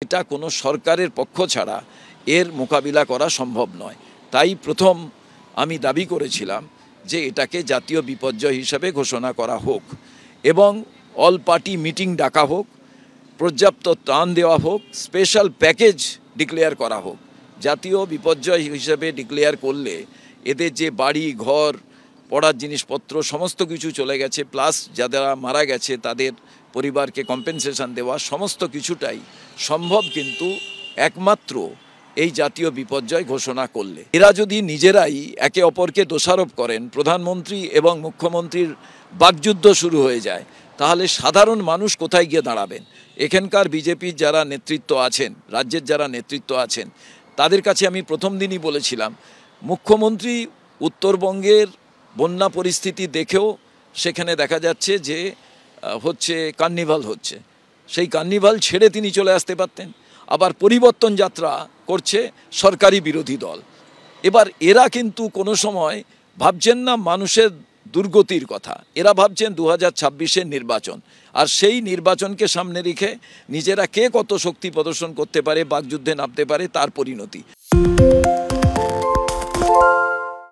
এটা কোনো সরকারের পক্ষ ছাড়া এর মোকাবিলা করা সম্ভব নয়। তাই প্রথম আমি দাবি করেছিলাম যে এটাকে জাতীয় বিপর্যয় হিসাবে ঘোষণা করা হোক এবং অল পার্টি মিটিং ডাকা হোক, পর্যাপ্ত ত্রাণ দেওয়া হোক, স্পেশাল প্যাকেজ ডিক্লেয়ার করা হোক। জাতীয় বিপর্যয় হিসেবে ডিক্লেয়ার করলে এদের যে বাড়ি ঘর পড়ার জিনিসপত্র সমস্ত কিছু চলে গেছে, প্লাস যারা মারা গেছে তাদের পরিবারকে কম্পেনসেশন দেওয়া, সমস্ত কিছুটাই সম্ভব কিন্তু একমাত্র এই জাতীয় বিপর্যয় ঘোষণা করলে। এরা যদি নিজেরাই একে অপরকে দোষারোপ করেন, প্রধানমন্ত্রী এবং মুখ্যমন্ত্রীর বাকযুদ্ধ শুরু হয়ে যায়, তাহলে সাধারণ মানুষ কোথায় গিয়ে দাঁড়াবেন? এখানকার বিজেপির যারা নেতৃত্ব আছেন, রাজ্যের যারা নেতৃত্ব আছেন, তাদের কাছে আমি প্রথম দিনই বলেছিলাম, মুখ্যমন্ত্রী উত্তরবঙ্গের বন্যা পরিস্থিতি দেখেও সেখানে দেখা যাচ্ছে যে কার্নিভাল হচ্ছে, সেই কার্নিভাল ছেড়ে তিনি চলে আসতে পারতেন। আবার পরিবর্তন যাত্রা করছে সরকারি বিরোধী দল। এবার এরা কিন্তু কোনো সময় ভাবছেন না মানুষের দুর্গতির কথা, এরা ভাবছেন 2026-এর নির্বাচন, আর সেই নির্বাচনকে সামনে রেখে নিজেরা কে কত শক্তি প্রদর্শন করতে পারে, বাকযুদ্ধে নামতে পারে, তার পরিণতি।